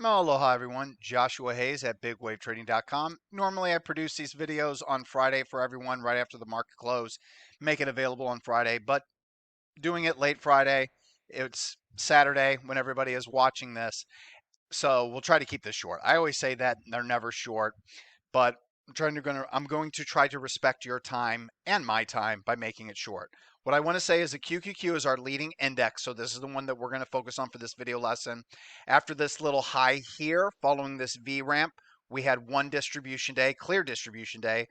Aloha everyone, Joshua Hayes at BigWaveTrading.com. Normally I produce these videos on Friday for everyone right after the market close, make it available on Friday, but doing it late Friday, it's Saturday when everybody is watching this, so we'll try to keep this short. I always say that they're never short, but I'm going to try to respect your time and my time by making it short. What I want to say is the QQQ is our leading index, so this is the one that we're going to focus on for this video lesson. After this little high here, following this V ramp, we had one distribution day, clear distribution day,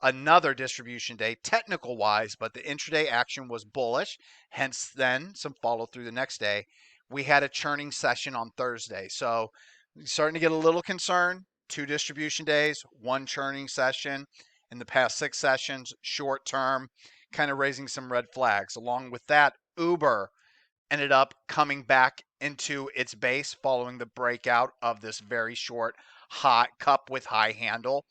another distribution day, technical wise, but the intraday action was bullish, hence then some follow through the next day. We had a churning session on Thursday, so starting to get a little concerned. Two distribution days, one churning session in the past 6 sessions, short term, kind of raising some red flags. Along with that, Uber ended up coming back into its base following the breakout of this very short hot cup with high handle.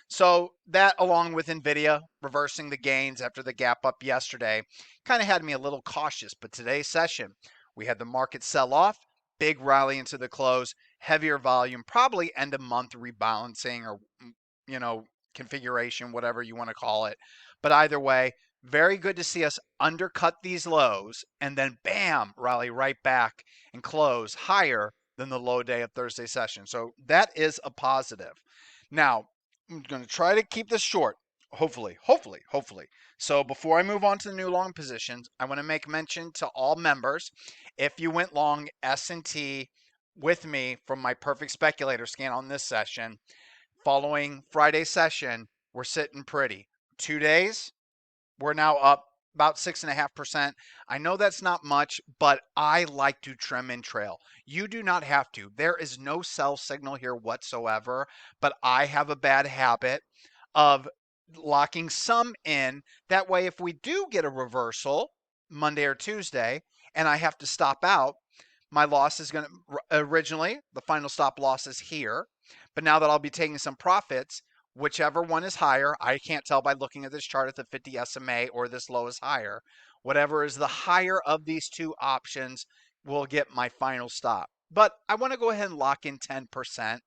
So that, along with Nvidia reversing the gains after the gap up yesterday, kind of had me a little cautious. But today's session, we had the market sell off, big rally into the close, heavier volume, probably end of month rebalancing or you know configuration, whatever you want to call it. But either way, very good to see us undercut these lows and then bam, rally right back and close higher than the low day of Thursday session. So that is a positive. Now, I'm going to try to keep this short. Hopefully. So before I move on to the new long positions, I want to make mention to all members, if you went long S&T with me from my perfect speculator scan on this session, following Friday's session, we're sitting pretty. 2 days, we're now up about 6.5%. I know that's not much, but I like to trim and trail. You do not have to. There is no sell signal here whatsoever, but I have a bad habit of locking some in. That way, if we do get a reversal Monday or Tuesday and I have to stop out, my loss is going to originally, the final stop loss is here. But now that I'll be taking some profits, whichever one is higher, I can't tell by looking at this chart if the 50 SMA or this low is higher. Whatever is the higher of these two options will get my final stop. But I want to go ahead and lock in 10%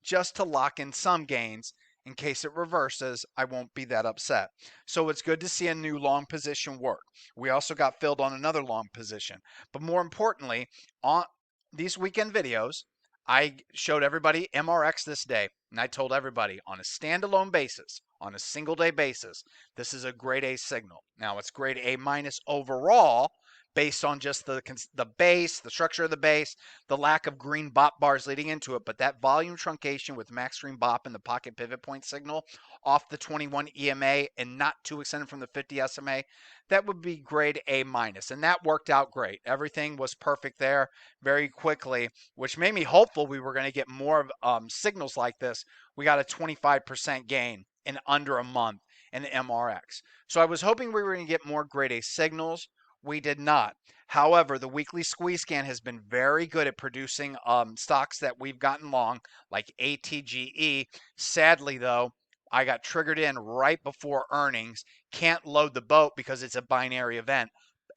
just to lock in some gains. In case it reverses, I won't be that upset. So it's good to see a new long position work. We also got filled on another long position. But more importantly, on these weekend videos, I showed everybody MRX this day, and I told everybody on a standalone basis, on a single day basis, this is a grade A signal. Now it's grade A minus overall based on just the base, the structure of the base, the lack of green bop bars leading into it, but that volume truncation with max green bop and the pocket pivot point signal off the 21 EMA and not too extended from the 50 SMA, that would be grade A minus, and that worked out great. Everything was perfect there very quickly, which made me hopeful we were going to get more of signals like this. We got a 25% gain in under a month in the MRX. So I was hoping we were going to get more grade A signals. We did not. However, the weekly squeeze scan has been very good at producing stocks that we've gotten long, like ATGE. Sadly, though, I got triggered in right before earnings. Can't load the boat because it's a binary event,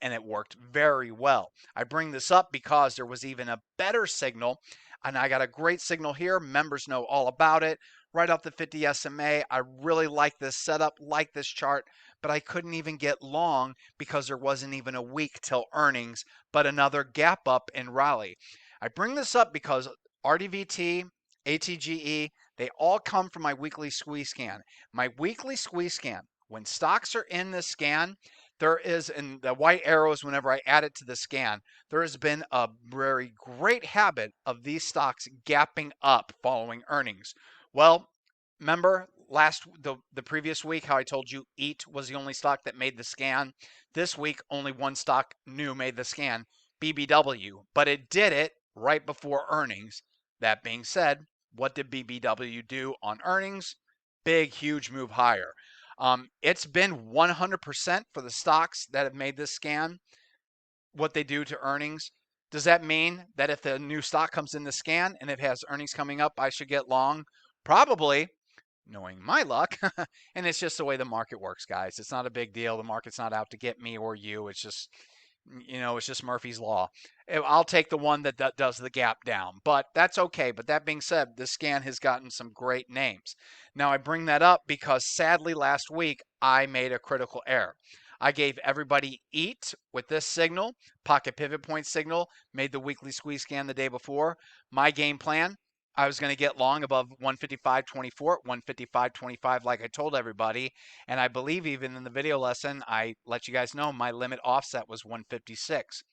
and it worked very well. I bring this up because there was even a better signal, and I got a great signal here. Members know all about it. Right off the 50 SMA, I really like this setup, like this chart, but I couldn't even get long because there wasn't even a week till earnings, but another gap up and rally. I bring this up because RDVT, ATGE, they all come from my weekly squeeze scan. My weekly squeeze scan, when stocks are in the scan, there is, in the white arrows, whenever I add it to the scan, there has been a very great habit of these stocks gapping up following earnings. Well, remember the previous week how I told you EAT was the only stock that made the scan? This week, only one stock new made the scan, BBW, but it did it right before earnings. That being said, what did BBW do on earnings? Big, huge move higher. It's been 100% for the stocks that have made this scan, what they do to earnings. Does that mean that if the new stock comes in the scan and it has earnings coming up, I should get long? Probably, knowing my luck. And it's just the way the market works, guys. It's not a big deal. The market's not out to get me or you. It's just You know, it's just Murphy's Law. I'll take the one that does the gap down, but that's okay. But that being said, the scan has gotten some great names. Now, I bring that up because sadly last week I made a critical error. I gave everybody EAT with this signal, pocket pivot point signal, made the weekly squeeze scan the day before. My game plan, I was going to get long above 155.24, 155.25 like I told everybody. And I believe even in the video lesson, I let you guys know my limit offset was 156.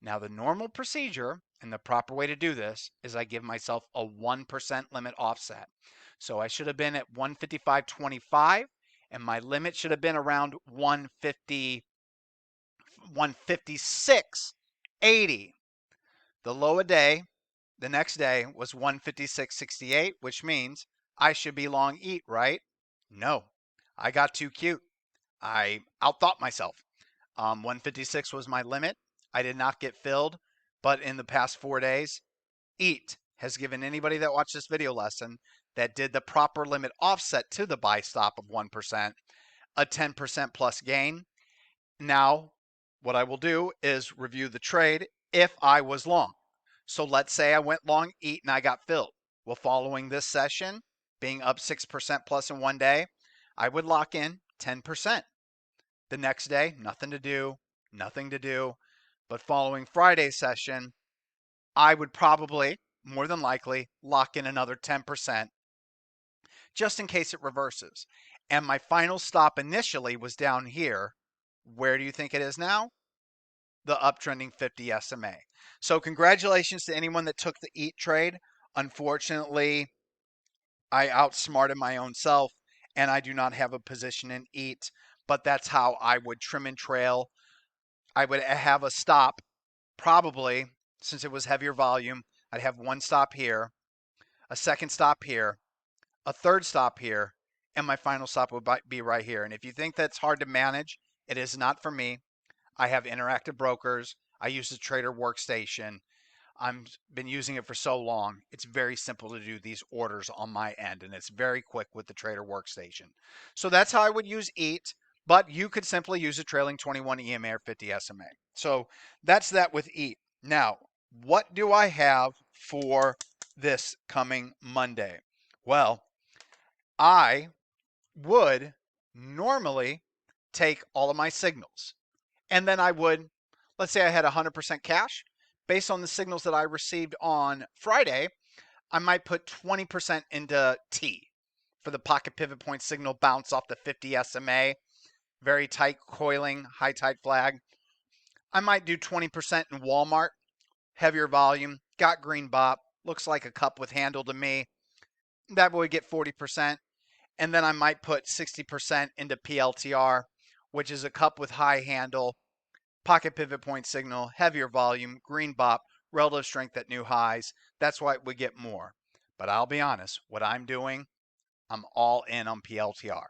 Now, the normal procedure and the proper way to do this is I give myself a 1% limit offset. So I should have been at 155.25, and my limit should have been around 156.80. The low a day, the next day was 156.68, which means I should be long EAT, right? No, I got too cute. I outthought myself. 156 was my limit. I did not get filled, but in the past 4 days, EAT has given anybody that watched this video lesson that did the proper limit offset to the buy stop of 1%, a 10% plus gain. Now, what I will do is review the trade if I was long. So let's say I went long EAT and I got filled. Well, following this session, being up 6% plus in 1 day, I would lock in 10%. The next day, nothing to do. But following Friday's session, I would probably, more than likely, lock in another 10% just in case it reverses. And my final stop initially was down here. Where do you think it is now? The uptrending 50 SMA. So congratulations to anyone that took the EAT trade. Unfortunately, I outsmarted my own self, and I do not have a position in EAT, but that's how I would trim and trail. I would have a stop, probably, since it was heavier volume, I'd have one stop here, a second stop here, a third stop here, and my final stop would be right here. And if you think that's hard to manage, it is not for me. I have interactive brokers. I use the trader workstation. I've been using it for so long. It's very simple to do these orders on my end, and it's very quick with the trader workstation. So that's how I would use EAT, but you could simply use a trailing 21 EMA or 50 SMA. So that's that with EAT. Now, what do I have for this coming Monday? Well, I would normally take all of my signals, and then I would, let's say I had 100% cash. Based on the signals that I received on Friday, I might put 20% into T for the pocket pivot point signal bounce off the 50 SMA. Very tight coiling, high tight flag. I might do 20% in Walmart. Heavier volume, got green bop, looks like a cup with handle to me. That would get 40%. And then I might put 60% into PLTR, which is a cup with high handle, pocket pivot point signal, heavier volume, green bop, relative strength at new highs. That's why we get more. But I'll be honest, what I'm doing, I'm all in on PLTR.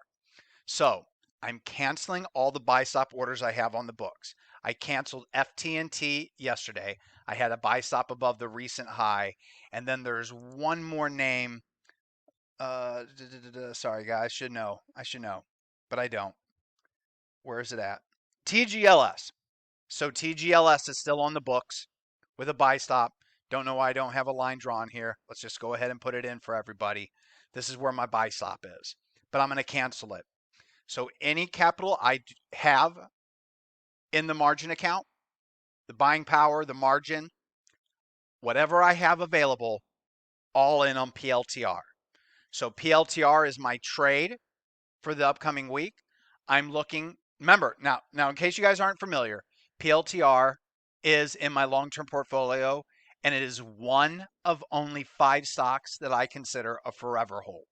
So I'm canceling all the buy stop orders I have on the books. I canceled FT&T yesterday. I had a buy stop above the recent high. And then there's one more name. Sorry, guys. I should know, but I don't. Where is it at? TGLS. So TGLS is still on the books with a buy stop. Don't know why I don't have a line drawn here. Let's just go ahead and put it in for everybody. This is where my buy stop is, but I'm going to cancel it. So any capital I have in the margin account, the buying power, the margin, whatever I have available, all in on PLTR. So PLTR is my trade for the upcoming week. I'm looking, remember, now in case you guys aren't familiar, PLTR is in my long-term portfolio, and it is one of only 5 stocks that I consider a forever hold.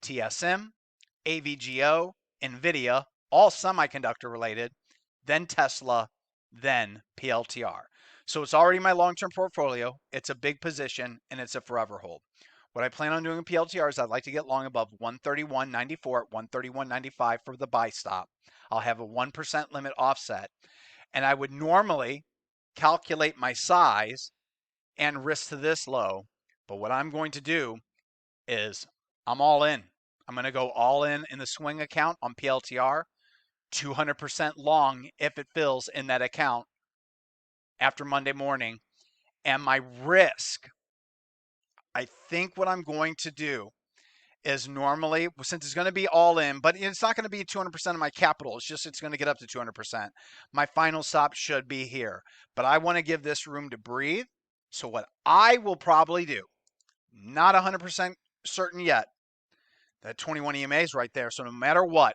TSM, AVGO, NVIDIA, all semiconductor related, then Tesla, then PLTR. So it's already my long-term portfolio. It's a big position, and it's a forever hold. What I plan on doing in PLTR is I'd like to get long above 131.94, 131.95 for the buy stop. I'll have a 1% limit offset, and I would normally calculate my size and risk to this low. But what I'm going to do is I'm all in. I'm going to go all in the swing account on PLTR, 200% long if it fills in that account after Monday morning. And my risk, I think what I'm going to do is normally, since it's going to be all in, but it's not going to be 200% of my capital. It's just, it's going to get up to 200%. My final stop should be here, but I want to give this room to breathe. So what I will probably do, not 100% certain yet, that 21 EMA is right there. So no matter what,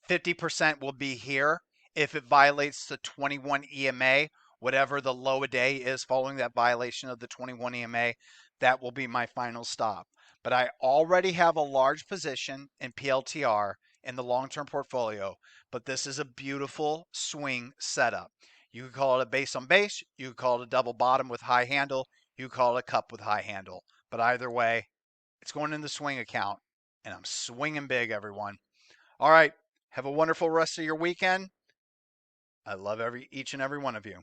50% will be here. If it violates the 21 EMA, whatever the low a day is following that violation of the 21 EMA, that will be my final stop. But I already have a large position in PLTR in the long-term portfolio, but this is a beautiful swing setup. You could call it a base on base, you could call it a double bottom with high handle, you could call it a cup with high handle. But either way, it's going in the swing account, and I'm swinging big, everyone. All right. Have a wonderful rest of your weekend. I love each and every one of you.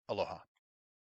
Aloha.